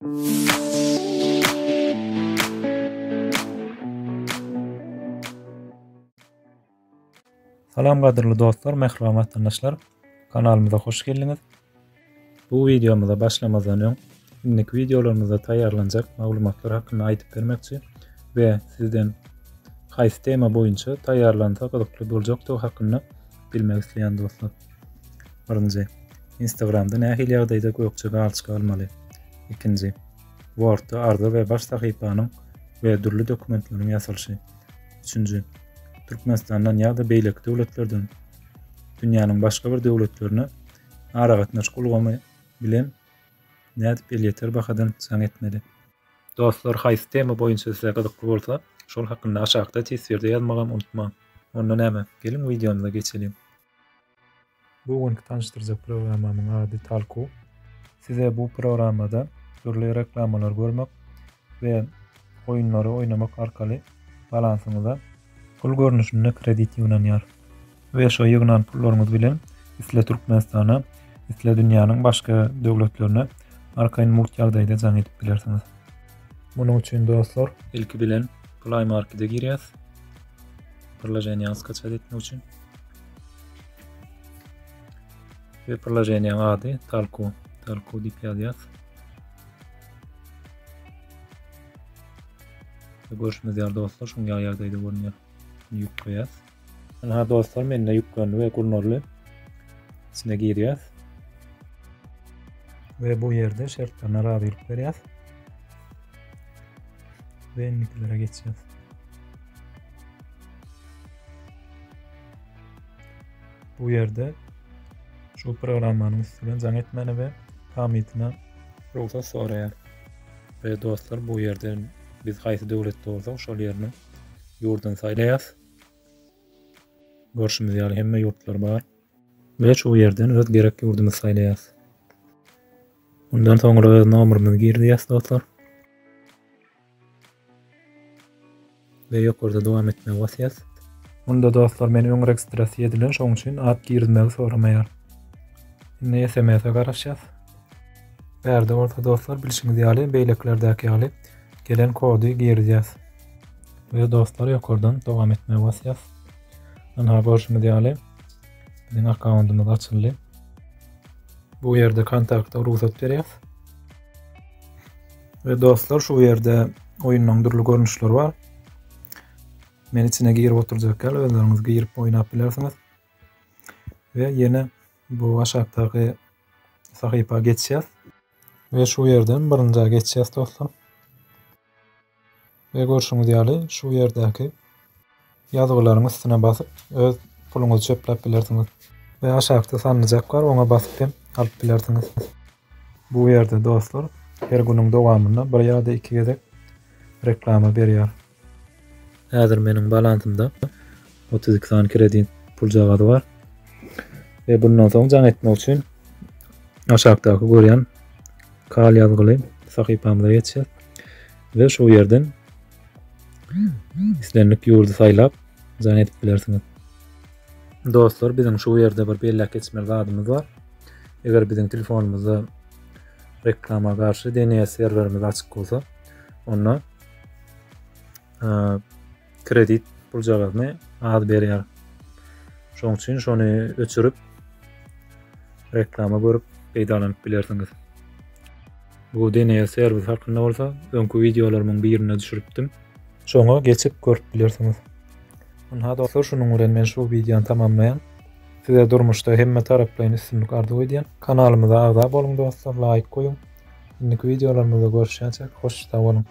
Salam gaderly dostlar, merhaba vatandaşlar. Kanalımıza hoş geldiniz. Bu videomuza başlamadan öň indiki videolarymyzda taýýarlanjak maglumatlar hakynda aýdyp bermekçi we sizden haýsy tema boýunça taýýarlansa gyzykly boljakdygy hakynda bilmek isleýän dostlar. Birinji, Instagramda nähili ýagdaýda gökçe galçyk almaly. Ikinji, Word'da arda we baş sahypanyň we dürli dokumentleriň ýasalyşy. Üçüncü, Türkmenistandan ýa-da beýleki döwletlerden dünýäniň başga bir döwletlerine ara gatnaş gulgamy bilen nädip elýeter bakadan saň etmeli. Dostlar, haýsy tema boýunça sizä gyzykly bolsa, şol hakynda aşagda tesbirde ýazmagy unutmaň. Ondan näme? Gelin videomuza geçelim. Bugünkü tanıştırjak programmamyň ady Talku. Size bu programmada türli reklamalar görmek we oýunlary oýnamak arkaly balansyňyza pul görnüşinde kredit ýuwnanýar. We şo ýygnan pullaryňyz bilen isle Türkmenistana, isle dünýäniň başga döwletlerine arkaýyn murt ýagdaýda jan edip bilersiňiz. Munuň üçin dostlar, ilki bilen Play Market'e girýäs. Priложениýany skaçat etmek üçin. Ve priложениýanyň ady Talku. Talku diýip ýazýas. Görüşmek üzere dostlar, şoň ýagdaýda görünýär. Ýük koýas. Ana dostlar, mende ýüklenýär we gurnorly içine girýäs. Ve bu ýerde şertlerine radylyk berýäs. Ve enliklere geçýäs. Bu ýerde şu programmanyň üstüne jan etmeni we kametine ruhsat soraýar. Ve dostlar, bu ýerde biz haýsy döwletde bolsak şol ýerni ýurdun saýlaýas. Görüşimiz ýaly hemme ýurtlar bar. Ve şu ýerden öz gerek ýurdumy saýlaýas. Ondan soňra öz nomeryny girýäs dostlar. Ve ýokurda dowam etmegi basýas. Bunda dostlar meni öň registrasiýa edilen, şoň üçin ad girmegi soramaýar. Indi SMS-e garaşýas. Berde orta dostlar bilişiňiz ýaly beýleklerdäki ýaly gelen kody girýäs. Ve dostlar ýokurdan dowam etmegi basýas. Ana görüşimiz ýaly bizning akkauntymyz açyldy. Bu ýerde kontaktda ruhsat berýäs. Ve dostlar, şu ýerde oýunlaryň durly görnüşleri bar. Men içine girip oturjak gal, özleriňiz girip oýnap bilersiňiz. Ve ýene bu aşagdaky sahypa geçýäs. Ve şu ýerden birinji geçýäs dostlar. Ve görüşüňiz ýaly şu ýerdäki ýazgylaryň üstüne basyp öz puluňyzy çöplep bilersiňiz. Ve aşagda sanlyjak bar, oňa basyp hem alyp bilersiňiz. Bu ýerde dostlar, her günüň dowamynda bir ýa-da iki gezek reklama berýär. Häzir meniň balantymda 32 san kredit pul jagady bar. Ve bundan soň jan etmek üçin aşagdaky görýän kal ýazgyly sahypamyza geçýär. Ve şu ýerden islenip ýurdu saýlap jan edip bilersiňiz. Dostlar, biziň şu ýerde bir bellek geçmeli adymyz bar. Eger biziň telefonumyzda reklama garşy DNS serwerimiz açyk bolsa, onda kredit pul jagadyny ad berýär. Şoň üçin şonu öçürüp reklama görüp peýdalanyp bilersiňiz. Bu DNS serwer hakynda bolsa, öňkü videolarymyň birine düşüripdim. Şoňa geçip görüp bilersiňiz. Onda dostlar, şunuň bilen men şu videony tamamlaýan. Size durmuşda hemme taraplaryň üstünlük ardy edýän kanalymyza agza boluň dostlar, like koýun. Indiki videolarymyzda görüşýänçe hoşça bolun.